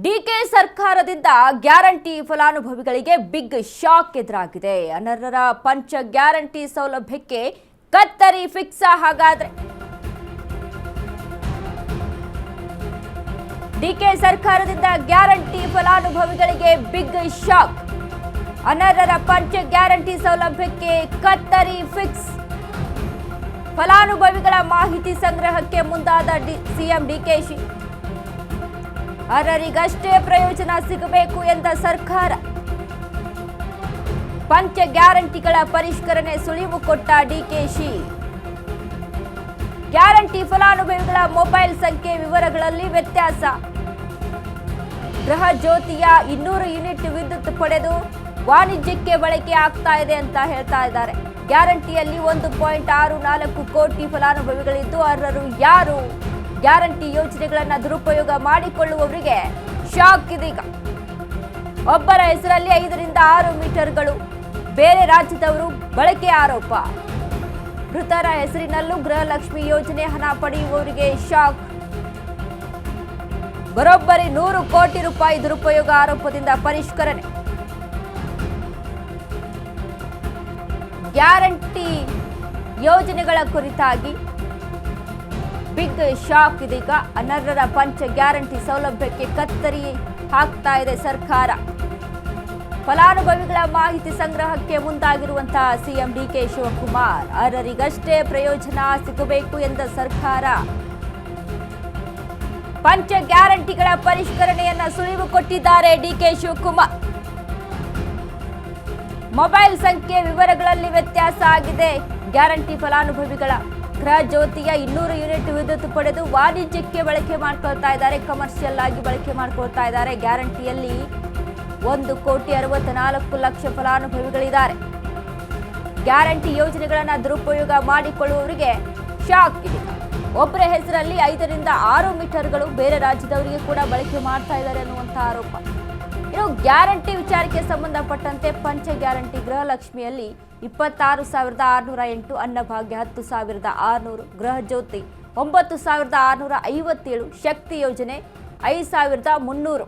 DK ಸರ್ಕಾರದಿಂದ guarantee ಫಲಾನುಭವಿಗಳಿಗೆ big shock ಎದುರಾಗಿದೆ. ಅನರ್ಹರ ಪಂಚ ಗ್ಯಾರಂಟಿ ಸೌಲಭ್ಯಕ್ಕೆ ಕತ್ತರಿ ಫಿಕ್ಸ್. ಹಾಗಾದ್ರೆ ಡಿಕೆ ಸರ್ಕಾರದಿಂದ ಗ್ಯಾರಂಟಿ ಫಲಾನುಭವಿಗಳಿಗೆ ಬಿಗ್ ಶಾಕ್. ಅನರ್ಹರ ಪಂಚ ಗ್ಯಾರಂಟಿ ಸೌಲಭ್ಯಕ್ಕೆ ಕತ್ತರಿ ಫಿಕ್ಸ್. ಫಲಾನುಭವಿಗಳ ಮಾಹಿತಿ ಸಂಗ್ರಹಕ್ಕೆ ಮುಂದಾದ ಸಿಎಂ ಡಿಕೆಶಿ. ಅರ್ಹರಿಗಷ್ಟೇ ಪ್ರಯೋಜನ ಸಿಗಬೇಕು ಎಂದ ಸರ್ಕಾರ. ಪಂಚ ಗ್ಯಾರಂಟಿಗಳ ಪರಿಷ್ಕರಣೆ ಸುಳಿವು ಕೊಟ್ಟ ಡಿಕೆಶಿ. ಗ್ಯಾರಂಟಿ ಫಲಾನುಭವಿಗಳ ಮೊಬೈಲ್ ಸಂಖ್ಯೆ ವಿವರಗಳಲ್ಲಿ ವ್ಯತ್ಯಾಸ. ಗೃಹ ಜ್ಯೋತಿಯ 200 ಯೂನಿಟ್ ವಿದ್ಯುತ್ ಪಡೆದು ವಾಣಿಜ್ಯಕ್ಕೆ ಬಳಕೆ ಆಗ್ತಾ ಇದೆ ಅಂತ ಹೇಳ್ತಾ ಇದ್ದಾರೆ. ಗ್ಯಾರಂಟಿಯಲ್ಲಿ 1.64 ಕೋಟಿ ಫಲಾನುಭವಿಗಳಿದ್ದು ಅರ್ಹರು ಯಾರು? ಗ್ಯಾರಂಟಿ ಯೋಜನೆಗಳನ್ನು ದುರುಪಯೋಗ ಮಾಡಿಕೊಳ್ಳುವವರಿಗೆ ಶಾಕ್ ಇದೀಗ. ಒಬ್ಬರ ಹೆಸರಲ್ಲಿ 5 ರಿಂದ 6 ಮೀಟರ್ಗಳು ಬೇರೆ ರಾಜ್ಯದವರು ಬಳಕೆ ಆರೋಪ. ಮೃತರ ಹೆಸರಿನಲ್ಲೂ ಗೃಹಲಕ್ಷ್ಮಿ ಯೋಜನೆ ಹಣ ಪಡೆಯುವವರಿಗೆ ಶಾಕ್. ಬರೋಬ್ಬರಿ 100 ಕೋಟಿ ರೂಪಾಯಿ ದುರುಪಯೋಗ ಆರೋಪದಿಂದ ಪರಿಷ್ಕರಣೆ. ಗ್ಯಾರಂಟಿ ಯೋಜನೆಗಳ ಕುರಿತಾಗಿ ಬಿಗ್ ಶಾಕ್ ಇದೀಗ. ಅನರ್ಹರ ಪಂಚ ಗ್ಯಾರಂಟಿ ಸೌಲಭ್ಯಕ್ಕೆ ಕತ್ತರಿ ಹಾಕ್ತಾ ಇದೆ ಸರ್ಕಾರ. ಫಲಾನುಭವಿಗಳ ಮಾಹಿತಿ ಸಂಗ್ರಹಕ್ಕೆ ಮುಂದಾಗಿರುವಂತಹ ಸಿಎಂ ಡಿಕೆ ಶಿವಕುಮಾರ್. ಅರ್ಹರಿಗಷ್ಟೇ ಪ್ರಯೋಜನ ಸಿಗಬೇಕು ಎಂದ ಸರ್ಕಾರ ಪಂಚ ಗ್ಯಾರಂಟಿಗಳ ಪರಿಷ್ಕರಣೆಯನ್ನ ಸುಳಿವು ಕೊಟ್ಟಿದ್ದಾರೆ ಡಿಕೆ ಶಿವಕುಮಾರ್. ಮೊಬೈಲ್ ಸಂಖ್ಯೆ ವಿವರಗಳಲ್ಲಿ ವ್ಯತ್ಯಾಸ ಆಗಿದೆ. ಗ್ಯಾರಂಟಿ ಫಲಾನುಭವಿಗಳ ಗೃಹ ಜ್ಯೋತಿಯ 200 ಯೂನಿಟ್ ವಿದ್ಯುತ್ ಪಡೆದು ವಾಣಿಜ್ಯಕ್ಕೆ ಬಳಕೆ ಮಾಡ್ಕೊಳ್ತಾ ಇದ್ದಾರೆ, ಕಮರ್ಷಿಯಲ್ ಆಗಿ ಬಳಕೆ ಮಾಡ್ಕೊಳ್ತಾ ಇದ್ದಾರೆ. ಗ್ಯಾರಂಟಿಯಲ್ಲಿ 1,64,00,000 ಫಲಾನುಭವಿಗಳಿದ್ದಾರೆ. ಗ್ಯಾರಂಟಿ ಯೋಜನೆಗಳನ್ನು ದುರುಪಯೋಗ ಮಾಡಿಕೊಳ್ಳುವವರಿಗೆ ಶಾಕ್ ಇದೆ. ಒಬ್ಬರ ಹೆಸರಲ್ಲಿ 5 ರಿಂದ 6 ಮೀಟರ್ಗಳು ಬೇರೆ ರಾಜ್ಯದವರಿಗೆ ಕೂಡ ಬಳಕೆ ಮಾಡ್ತಾ ಇದ್ದಾರೆ ಅನ್ನುವಂಥ ಆರೋಪ. ಇನ್ನು ಗ್ಯಾರಂಟಿ ವಿಚಾರಕ್ಕೆ ಸಂಬಂಧಪಟ್ಟಂತೆ ಪಂಚ ಗ್ಯಾರಂಟಿ ಗೃಹಲಕ್ಷ್ಮಿಯಲ್ಲಿ 26,608, ಅನ್ನಭಾಗ್ಯ 10,600, ಗೃಹ ಜ್ಯೋತಿ 9,657, ಶಕ್ತಿ ಯೋಜನೆ 5,300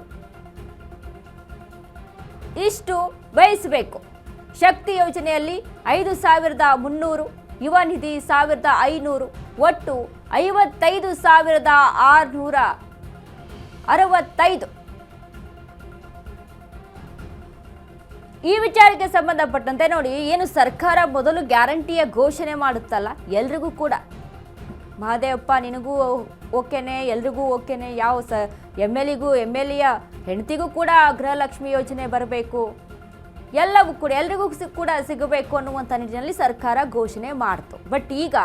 ಇಷ್ಟು ವಹಿಸಬೇಕು. ಶಕ್ತಿ ಯೋಜನೆಯಲ್ಲಿ 5,300, ಯುವ ನಿಧಿ 1,500, ಒಟ್ಟು 55,665. ಈ ವಿಚಾರಕ್ಕೆ ಸಂಬಂಧಪಟ್ಟಂತೆ ನೋಡಿ, ಏನು ಸರ್ಕಾರ ಮೊದಲು ಗ್ಯಾರಂಟಿಯ ಘೋಷಣೆ ಮಾಡುತ್ತಲ್ಲ, ಎಲ್ರಿಗೂ ಕೂಡ ಮಹಾದೇವಪ್ಪ ನಿನಗೂ ಓಕೆನೆ, ಎಲ್ರಿಗೂ ಓಕೆನೆ, ಯಾವ ಎಮ್ ಎಲ್ ಎಯ ಹೆಂಡತಿಗೂ ಕೂಡ ಗೃಹಲಕ್ಷ್ಮಿ ಯೋಜನೆ ಬರಬೇಕು, ಎಲ್ಲವೂ ಕೂಡ ಎಲ್ರಿಗೂ ಕೂಡ ಸಿಗಬೇಕು ಅನ್ನುವಂಥ ನಿಟ್ಟಿನಲ್ಲಿ ಸರ್ಕಾರ ಘೋಷಣೆ ಮಾಡ್ತು. ಬಟ್ ಈಗ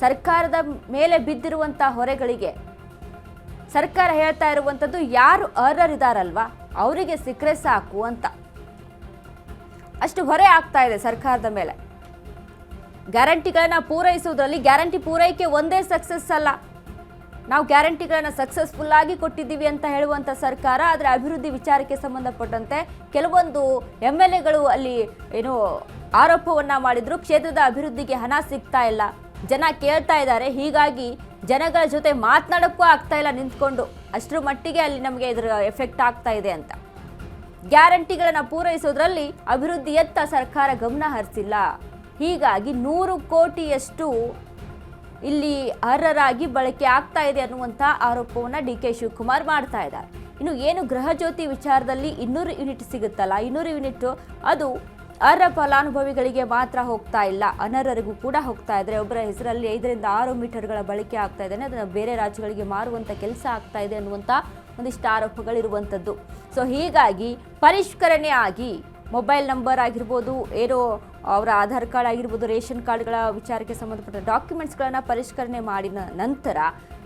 ಸರ್ಕಾರದ ಮೇಲೆ ಬಿದ್ದಿರುವಂಥ ಹೊರೆಗಳಿಗೆ ಸರ್ಕಾರ ಹೇಳ್ತಾ ಇರುವಂಥದ್ದು ಯಾರು ಅರ್ಹರಿದಾರಲ್ವಾ ಅವರಿಗೆ ಸಿಕ್ಕರೆ ಸಾಕು ಅಂತ. ಅಷ್ಟು ಹೊರೆ ಆಗ್ತಾ ಇದೆ ಸರ್ಕಾರದ ಮೇಲೆ. ಗ್ಯಾರಂಟಿಗಳನ್ನ ಪೂರೈಸುವುದರಲ್ಲಿ ಗ್ಯಾರಂಟಿ ಪೂರೈಕೆ ಒಂದೇ ಸಕ್ಸಸ್ ಅಲ್ಲ. ನಾವು ಗ್ಯಾರಂಟಿಗಳನ್ನ ಸಕ್ಸಸ್ಫುಲ್ ಆಗಿ ಕೊಟ್ಟಿದ್ದೀವಿ ಅಂತ ಹೇಳುವಂಥ ಸರ್ಕಾರ, ಆದರೆ ಅಭಿವೃದ್ಧಿ ವಿಚಾರಕ್ಕೆ ಸಂಬಂಧಪಟ್ಟಂತೆ ಕೆಲವೊಂದು MLAಗಳು ಅಲ್ಲಿ ಏನು ಆರೋಪವನ್ನ ಮಾಡಿದ್ರು, ಕ್ಷೇತ್ರದ ಅಭಿವೃದ್ಧಿಗೆ ಹಣ ಸಿಗ್ತಾ ಇಲ್ಲ, ಜನ ಕೇಳ್ತಾ ಇದ್ದಾರೆ, ಹೀಗಾಗಿ ಜನಗಳ ಜೊತೆ ಮಾತನಾಡೋಕ್ಕೂ ಆಗ್ತಾ ಇಲ್ಲ ನಿಂತ್ಕೊಂಡು, ಅಷ್ಟರ ಮಟ್ಟಿಗೆ ಅಲ್ಲಿ ನಮಗೆ ಇದರ ಎಫೆಕ್ಟ್ ಆಗ್ತಾ ಇದೆ ಅಂತ. ಗ್ಯಾರಂಟಿಗಳನ್ನು ಪೂರೈಸೋದ್ರಲ್ಲಿ ಅಭಿವೃದ್ಧಿಯತ್ತ ಸರ್ಕಾರ ಗಮನ ಹರಿಸಿಲ್ಲ. ಹೀಗಾಗಿ 100 ಕೋಟಿಯಷ್ಟು ಇಲ್ಲಿ ಅರ್ಹರಾಗಿ ಬಳಕೆ ಆಗ್ತಾ ಇದೆ ಅನ್ನುವಂಥ ಆರೋಪವನ್ನು ಡಿಕೆ ಶಿವಕುಮಾರ್ ಮಾಡ್ತಾ ಇದ್ದಾರೆ. ಇನ್ನು ಏನು ಗೃಹ ಜ್ಯೋತಿ ವಿಚಾರದಲ್ಲಿ 200 ಯೂನಿಟ್ ಸಿಗುತ್ತಲ್ಲ, 200 ಯೂನಿಟ್ ಅದು ಅರ್ಹ ಫಲಾನುಭವಿಗಳಿಗೆ ಮಾತ್ರ ಹೋಗ್ತಾ ಇಲ್ಲ, ಅನರ್ಹರಿಗೂ ಕೂಡ ಹೋಗ್ತಾ ಇದ್ದಾರೆ. ಒಬ್ಬರ ಹೆಸರಲ್ಲಿ 5 ರಿಂದ 6 ಮೀಟರ್ಗಳ ಬಳಕೆ ಆಗ್ತಾ ಇದೆ, ಅದನ್ನು ಬೇರೆ ರಾಜ್ಯಗಳಿಗೆ ಮಾರುವಂಥ ಕೆಲಸ ಆಗ್ತಾ ಇದೆ ಅನ್ನುವಂಥ ಒಂದಿಷ್ಟು ಆರೋಪಗಳಿರುವಂಥದ್ದು. ಸೊ ಹೀಗಾಗಿ ಪರಿಷ್ಕರಣೆ ಆಗಿ ಮೊಬೈಲ್ ನಂಬರ್ ಆಗಿರ್ಬೋದು, ಏನೋ ಅವರ ಆಧಾರ್ ಕಾರ್ಡ್ ಆಗಿರ್ಬೋದು, ರೇಷನ್ ಕಾರ್ಡ್ಗಳ ವಿಚಾರಕ್ಕೆ ಸಂಬಂಧಪಟ್ಟ ಡಾಕ್ಯುಮೆಂಟ್ಸ್ಗಳನ್ನು ಪರಿಷ್ಕರಣೆ ಮಾಡಿದ ನಂತರ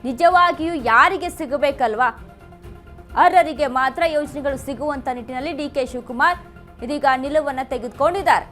ನಿಜವಾಗಿಯೂ ಯಾರಿಗೆ ಸಿಗಬೇಕಲ್ವಾ, ಅರ್ಹರಿಗೆ ಮಾತ್ರ ಯೋಜನೆಗಳು ಸಿಗುವಂಥ ನಿಟ್ಟಿನಲ್ಲಿ ಡಿಕೆ ಶಿವಕುಮಾರ್ ಇದೀಗ ನಿಲುವನ್ನು ತೆಗೆದುಕೊಂಡಿದ್ದಾರೆ.